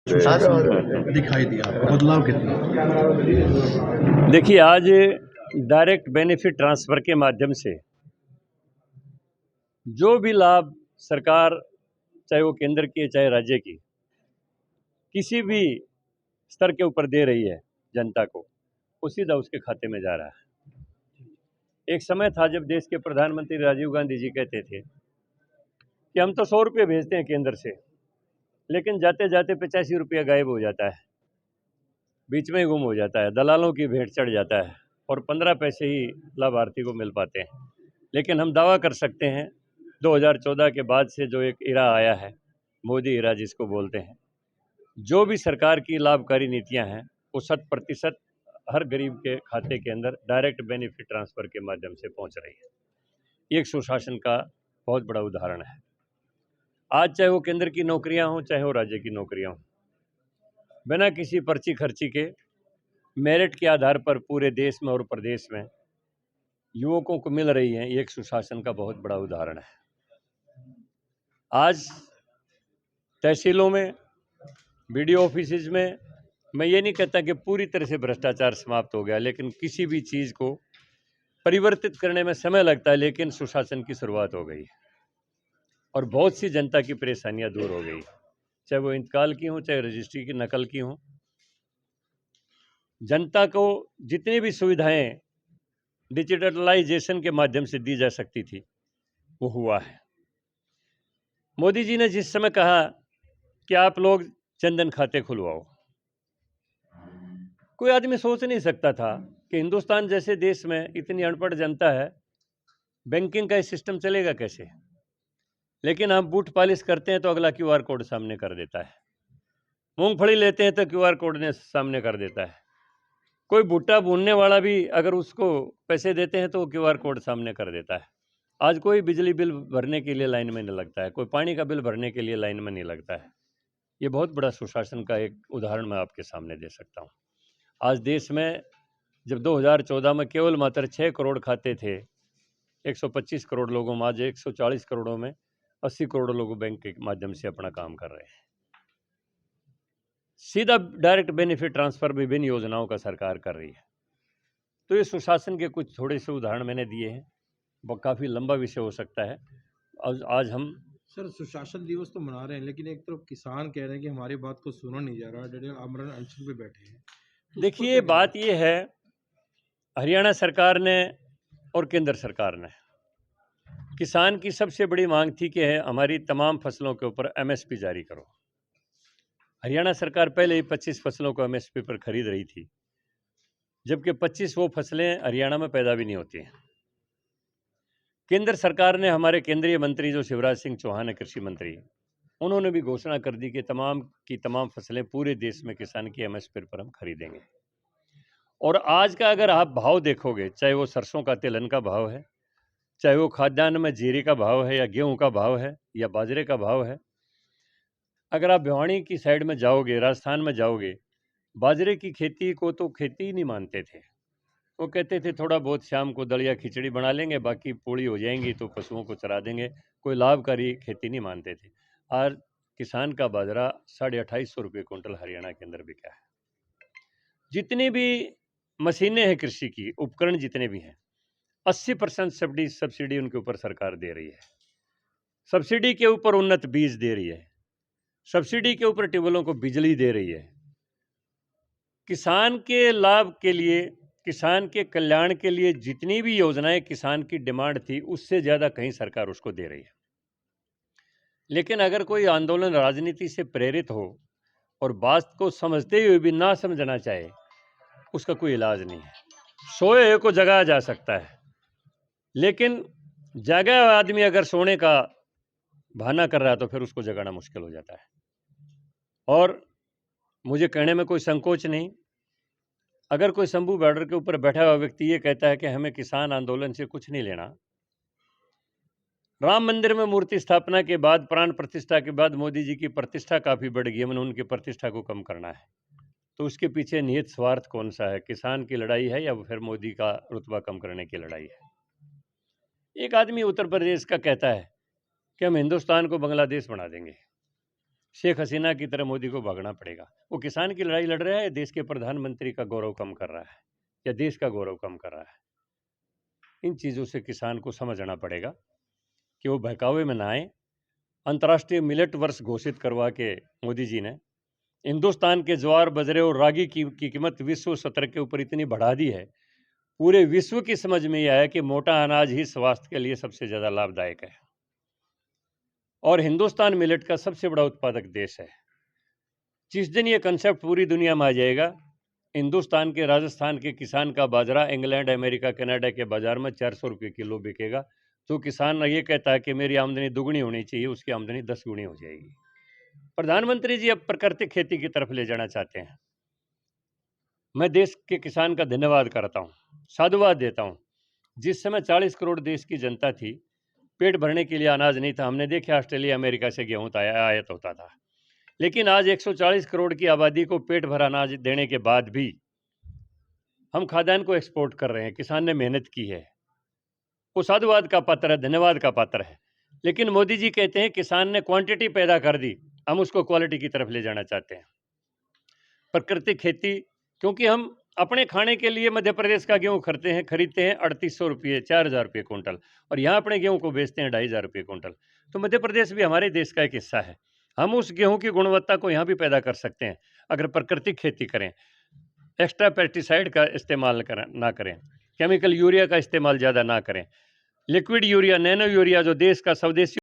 सुशासन दिखाई दिया, बदलाव कितना? देखिए, आज डायरेक्ट बेनिफिट ट्रांसफ़र के माध्यम से जो भी लाभ सरकार, चाहे वो केंद्र की है चाहे राज्य की, किसी भी स्तर के ऊपर दे रही है जनता को, वो सीधा उसके खाते में जा रहा है। एक समय था जब देश के प्रधानमंत्री राजीव गांधी जी कहते थे कि हम तो 100 रुपये भेजते हैं केंद्र से, लेकिन जाते जाते 85 रुपया गायब हो जाता है, बीच में ही गुम हो जाता है, दलालों की भेंट चढ़ जाता है और 15 पैसे ही लाभार्थी को मिल पाते हैं। लेकिन हम दावा कर सकते हैं 2014 के बाद से जो एक इरा आया है, मोदी इरा जिसको बोलते हैं, जो भी सरकार की लाभकारी नीतियां हैं वो 100% हर गरीब के खाते के अंदर डायरेक्ट बेनिफिट ट्रांसफ़र के माध्यम से पहुंच रही है। ये एक सुशासन का बहुत बड़ा उदाहरण है। आज चाहे वो केंद्र की नौकरियां हों चाहे वो राज्य की नौकरियां हों, बिना किसी पर्ची खर्ची के मेरिट के आधार पर पूरे देश में और प्रदेश में युवकों को मिल रही है। ये एक सुशासन का बहुत बड़ा उदाहरण है। आज तहसीलों में, बीडीओ ऑफिसेज में, मैं ये नहीं कहता कि पूरी तरह से भ्रष्टाचार समाप्त हो गया, लेकिन किसी भी चीज़ को परिवर्तित करने में समय लगता है, लेकिन सुशासन की शुरुआत हो गई और बहुत सी जनता की परेशानियां दूर हो गई, चाहे वो इंतकाल की हो चाहे रजिस्ट्री की नकल की हो। जनता को जितनी भी सुविधाएं डिजिटलाइजेशन के माध्यम से दी जा सकती थी वो हुआ है। मोदी जी ने जिस समय कहा कि आप लोग जनधन खाते खुलवाओ, कोई आदमी सोच नहीं सकता था कि हिंदुस्तान जैसे देश में इतनी अनपढ़ जनता है, बैंकिंग का सिस्टम चलेगा कैसे। लेकिन हम बूट पॉलिश करते हैं तो अगला क्यूआर कोड सामने कर देता है, मूंगफली लेते हैं तो क्यूआर कोड ने सामने कर देता है, कोई भुट्टा भूनने वाला भी अगर उसको पैसे देते हैं तो वो क्यूआर कोड सामने कर देता है। आज कोई बिजली बिल भरने के लिए लाइन में नहीं लगता है, कोई पानी का बिल भरने के लिए लाइन में नहीं लगता है। ये बहुत बड़ा सुशासन का एक उदाहरण मैं आपके सामने दे सकता हूँ। आज देश में जब 2014 में केवल मात्र 6 करोड़ खाते थे 125 करोड़ लोगों में, आज 140 करोड़ों में 80 करोड़ लोग बैंक के माध्यम से अपना काम कर रहे हैं। सीधा डायरेक्ट बेनिफिट ट्रांसफ़र विभिन्न योजनाओं का सरकार कर रही है। तो ये सुशासन के कुछ थोड़े से उदाहरण मैंने दिए हैं, वो काफ़ी लंबा विषय हो सकता है। आज हम सर, सुशासन दिवस तो मना रहे हैं, लेकिन एक तरफ किसान कह रहे हैं कि हमारी बात को सुना नहीं जा रहा, डेढ़ आमरण अनशन पे बैठे हैं। तो उस पर देखिए, क्या कहना बात ये है, हरियाणा सरकार ने और केंद्र सरकार ने, किसान की सबसे बड़ी मांग थी कि हमारी तमाम फसलों के ऊपर एमएसपी जारी करो। हरियाणा सरकार पहले ही 25 फसलों को एमएसपी पर खरीद रही थी, जबकि 25 वो फसलें हरियाणा में पैदा भी नहीं होती हैं। केंद्र सरकार ने, हमारे केंद्रीय मंत्री जो शिवराज सिंह चौहान है कृषि मंत्री, उन्होंने भी घोषणा कर दी कि तमाम की तमाम फसलें पूरे देश में किसान की एमएसपी पर हम खरीदेंगे। और आज का अगर आप भाव देखोगे, चाहे वो सरसों का तिलहन का भाव है, चाहे वो खाद्यान्न में जीरे का भाव है या गेहूं का भाव है या बाजरे का भाव है, अगर आप भिवानी की साइड में जाओगे, राजस्थान में जाओगे, बाजरे की खेती को तो खेती ही नहीं मानते थे। वो कहते थे थोड़ा बहुत शाम को दलिया खिचड़ी बना लेंगे, बाकी पूड़ी हो जाएंगी तो पशुओं को चरा देंगे, कोई लाभकारी खेती नहीं मानते थे। आज किसान का बाजरा 2850 रुपये कुंटल हरियाणा के अंदर बिका है। जितनी भी मशीनें हैं कृषि की, उपकरण जितने भी हैं, 80% सब्सिडी उनके ऊपर सरकार दे रही है। सब्सिडी के ऊपर उन्नत बीज दे रही है, सब्सिडी के ऊपर ट्यूबवेलों को बिजली दे रही है। किसान के लाभ के लिए, किसान के कल्याण के लिए जितनी भी योजनाएं किसान की डिमांड थी, उससे ज़्यादा कहीं सरकार उसको दे रही है। लेकिन अगर कोई आंदोलन राजनीति से प्रेरित हो और बात को समझते हुए भी ना समझना चाहे, उसका कोई इलाज नहीं है। सोए हुए को जगाया जा सकता है, लेकिन जागा हुआ आदमी अगर सोने का बहाना कर रहा है तो फिर उसको जगाना मुश्किल हो जाता है। और मुझे कहने में कोई संकोच नहीं, अगर कोई शंभू बॉर्डर के ऊपर बैठा हुआ व्यक्ति ये कहता है कि हमें किसान आंदोलन से कुछ नहीं लेना, राम मंदिर में मूर्ति स्थापना के बाद, प्राण प्रतिष्ठा के बाद मोदी जी की प्रतिष्ठा काफ़ी बढ़ गई, हमने उनकी प्रतिष्ठा को कम करना है, तो उसके पीछे निहित स्वार्थ कौन सा है? किसान की लड़ाई है या फिर मोदी का रुतबा कम करने की लड़ाई है? एक आदमी उत्तर प्रदेश का कहता है कि हम हिंदुस्तान को बांग्लादेश बना देंगे, शेख हसीना की तरह मोदी को भागना पड़ेगा। वो किसान की लड़ाई लड़ रहा है, देश के प्रधानमंत्री का गौरव कम कर रहा है या देश का गौरव कम कर रहा है। इन चीज़ों से किसान को समझना पड़ेगा कि वो बहकावे में ना आए। अंतर्राष्ट्रीय मिलेट वर्ष घोषित करवा के मोदी जी ने हिंदुस्तान के ज्वार बाजरे और रागी की कीमत विश्व स्तर के ऊपर इतनी बढ़ा दी है, पूरे विश्व की समझ में यह आया कि मोटा अनाज ही स्वास्थ्य के लिए सबसे ज़्यादा लाभदायक है और हिंदुस्तान मिलेट का सबसे बड़ा उत्पादक देश है। जिस दिन ये कंसेप्ट पूरी दुनिया में आ जाएगा, हिंदुस्तान के राजस्थान के किसान का बाजरा इंग्लैंड, अमेरिका, कनाडा के बाजार में 400 रुपये किलो बिकेगा। तो किसान ये कहता है कि मेरी आमदनी दुगनी होनी चाहिए, उसकी आमदनी 10 गुनी हो जाएगी। प्रधानमंत्री जी अब प्राकृतिक खेती की तरफ ले जाना चाहते हैं। मैं देश के किसान का धन्यवाद करता हूँ, साधुवाद देता हूँ। जिस समय 40 करोड़ देश की जनता थी, पेट भरने के लिए अनाज नहीं था। हमने देखा ऑस्ट्रेलिया, अमेरिका से गेहूँ आयात होता था, लेकिन आज 140 करोड़ की आबादी को पेट भर अनाज देने के बाद भी हम खाद्यान्न को एक्सपोर्ट कर रहे हैं। किसान ने मेहनत की है, वो साधुवाद का पात्र है, धन्यवाद का पात्र है। लेकिन मोदी जी कहते हैं किसान ने क्वांटिटी पैदा कर दी, हम उसको क्वालिटी की तरफ ले जाना चाहते हैं। प्राकृतिक खेती, क्योंकि हम अपने खाने के लिए मध्य प्रदेश का गेहूँ खरीदते हैं 3800 रुपये, 4000 रुपये कुंटल, और यहाँ अपने गेहूँ को बेचते हैं 2500 रुपये कुंटल। तो मध्य प्रदेश भी हमारे देश का एक हिस्सा है। हम उस गेहूँ की गुणवत्ता को यहाँ भी पैदा कर सकते हैं अगर प्राकृतिक खेती करें, एक्स्ट्रा पेस्टिसाइड का इस्तेमाल ना करें, केमिकल यूरिया का इस्तेमाल ज़्यादा ना करें, लिक्विड यूरिया, नैनो यूरिया जो देश का स्वदेशी